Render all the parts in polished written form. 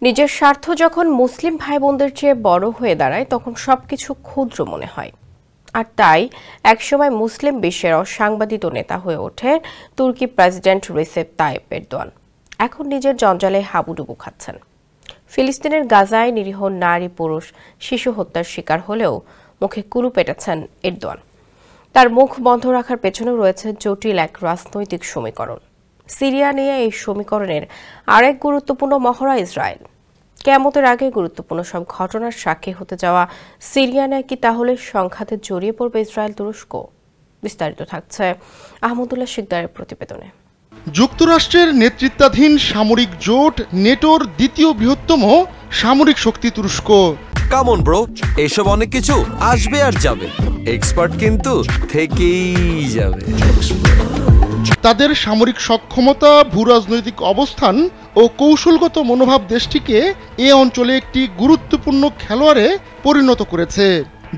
নিজের স্বার্থ যখন মুসলিম ভাই বোনদের চেয়ে বড় হয়ে দাঁড়ায় তখন সবকিছু ক্ষুদ্র মনে হয়। আর তাই একসময় মুসলিম বিশ্বের অসাংবাদিত নেতা হয়ে ওঠে তুর্কি প্রেসিডেন্ট রিসেপ তাইপ এরদোয়ান। এখন নিজের জঞ্জালে হাবুডুবু খাচ্ছেন। ফিলিস্তিনের গাজায় নিরীহ নারী পুরুষ শিশু হত্যার শিকার হলেও মুখে কুলু পেটেছেন এরদোয়ান। তার মুখ বন্ধ রাখার পেছনেও রয়েছে জটিল এক রাজনৈতিক সমীকরণ। সিরিয়া নিয়ে এই সমীকরণের আরেক গুরুত্বপূর্ণ মহড়া ইসরায়েল। কিয়ামতের আগে গুরুত্বপূর্ণ সব ঘটনার সাক্ষী হতে যাওয়া সিরিয়া নিয়ে কি তাহলে সংঘাতে জড়িয়ে পড়বে ইসরায়েল তুরস্ক? বিস্তারিত থাকছে আহমদুল্লাহ শিকদারের প্রতিবেদনে। যুক্তরাষ্ট্রের নেতৃত্বাধীন সামরিক জোট নেটোর দ্বিতীয় বৃহত্তম সামরিক শক্তি তুরস্ক। কামন ব্রো, এসব অনেক কিছু আসবে আর যাবে, এক্সপার্ট কিন্তু থেকেই যাবে। তাদের সামরিক সক্ষমতা, ভূরাজনৈতিক অবস্থান ও কৌশলগত মনোভাব দেশটিকে এ অঞ্চলে একটি গুরুত্বপূর্ণ খেলোয়াড়ে পরিণত করেছে।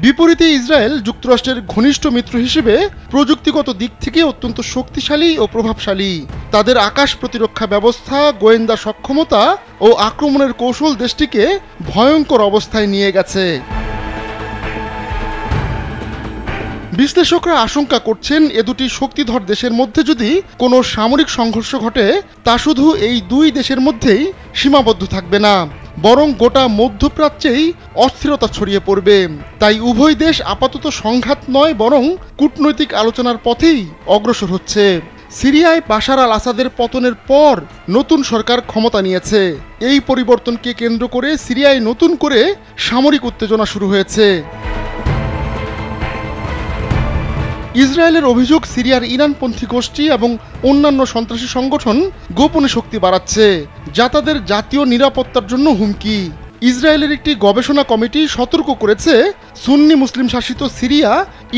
বিপরীতে ইসরায়েল যুক্তরাষ্ট্রের ঘনিষ্ঠ মিত্র হিসেবে প্রযুক্তিগত দিক থেকে অত্যন্ত শক্তিশালী ও প্রভাবশালী। তাদের আকাশ প্রতিরক্ষা ব্যবস্থা, গোয়েন্দা সক্ষমতা ও আক্রমণের কৌশল দেশটিকে ভয়ঙ্কর অবস্থায় নিয়ে গেছে। বিশ্লেষকরা আশঙ্কা করছেন, এ দুটি শক্তিধর দেশের মধ্যে যদি কোনো সামরিক সংঘর্ষ ঘটে তা শুধু এই দুই দেশের মধ্যেই সীমাবদ্ধ থাকবে না, বরং গোটা মধ্যপ্রাচ্যেই অস্থিরতা ছড়িয়ে পড়বে। তাই উভয় দেশ আপাতত সংঘাত নয়, বরং কূটনৈতিক আলোচনার পথেই অগ্রসর হচ্ছে। সিরিয়ায় বাশার আল আসাদের পতনের পর নতুন সরকার ক্ষমতা নিয়েছে। এই পরিবর্তনকে কেন্দ্র করে সিরিয়ায় নতুন করে সামরিক উত্তেজনা শুরু হয়েছে। ইসরায়েলের অভিযোগ, সিরিয়ার ইরানপন্থী গোষ্ঠী এবং অন্যান্য সন্ত্রাসী সংগঠন গোপনে শক্তি বাড়াচ্ছে, যা তাদের জাতীয় নিরাপত্তার জন্য হুমকি। ইসরায়েলের একটি গবেষণা কমিটি সতর্ক করেছে, সুন্নি মুসলিম শাসিত সিরিয়া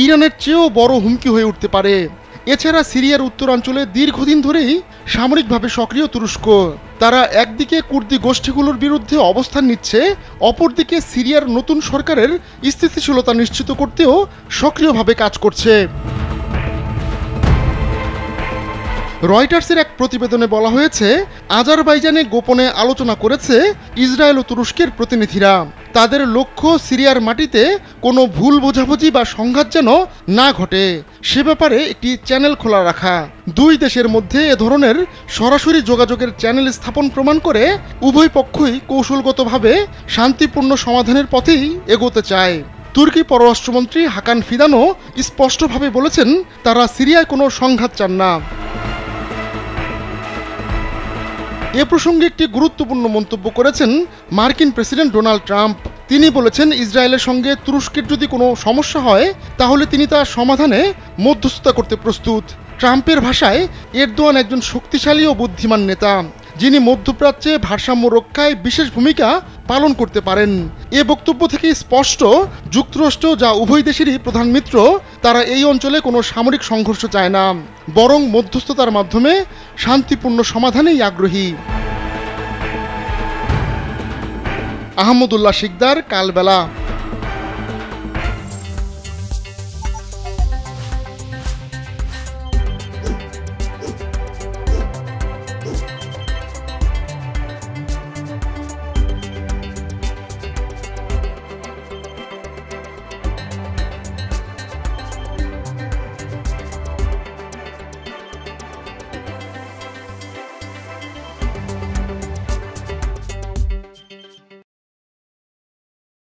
ইরানের চেয়েও বড় হুমকি হয়ে উঠতে পারে। এছাড়া সিরিয়ার উত্তরাঞ্চলে দীর্ঘদিন ধরেই সামরিকভাবে সক্রিয় তুরস্ক। তারা একদিকে কুর্দি গোষ্ঠীগুলোর বিরুদ্ধে অবস্থান নিচ্ছে, অপরদিকে সিরিয়ার নতুন সরকারের স্থিতিশীলতা নিশ্চিত করতেও সক্রিয়ভাবে কাজ করছে। রয়টার্সের এক প্রতিবেদনে বলা হয়েছে, আজারবাইজানে গোপনে আলোচনা করেছে ইসরায়েল ও তুরস্কের প্রতিনিধিরা। তাদের লক্ষ্য সিরিয়ার মাটিতে কোনো ভুল বোঝাবুঝি বা সংঘাত যেন না ঘটে সে ব্যাপারে একটি চ্যানেল খোলা রাখা। দুই দেশের মধ্যে এ ধরনের সরাসরি যোগাযোগের চ্যানেল স্থাপন প্রমাণ করে উভয় পক্ষই কৌশলগতভাবে শান্তিপূর্ণ সমাধানের পথেই এগোতে চায়। তুর্কি পররাষ্ট্রমন্ত্রী হাকান ফিদানও স্পষ্টভাবে বলেছেন, তারা সিরিয়ায় কোনো সংঘাত চান না। এ প্রসঙ্গে একটি গুরুত্বপূর্ণ মন্তব্য করেছেন মার্কিন প্রেসিডেন্ট ডোনাল্ড ট্রাম্প। তিনি বলেছেন, ইসরায়েলের সঙ্গে তুরস্কের যদি কোনো সমস্যা হয় তাহলে তিনি তার সমাধানে মধ্যস্থতা করতে প্রস্তুত। ট্রাম্পের ভাষায়, এরদোয়ান একজন শক্তিশালী ও বুদ্ধিমান নেতা, যিনি মধ্যপ্রাচ্যে ভারসাম্য রক্ষায় বিশেষ ভূমিকা পালন করতে পারেন। এ বক্তব্য থেকে স্পষ্ট, যুক্তরাষ্ট্র, যা উভয় দেশেরই প্রধান মিত্র, তারা এই অঞ্চলে কোনো সামরিক সংঘর্ষ চায় না, বরং মধ্যস্থতার মাধ্যমে শান্তিপূর্ণ সমাধানেই আগ্রহী। আহমদুল্লাহ শিকদার, কালবেলা।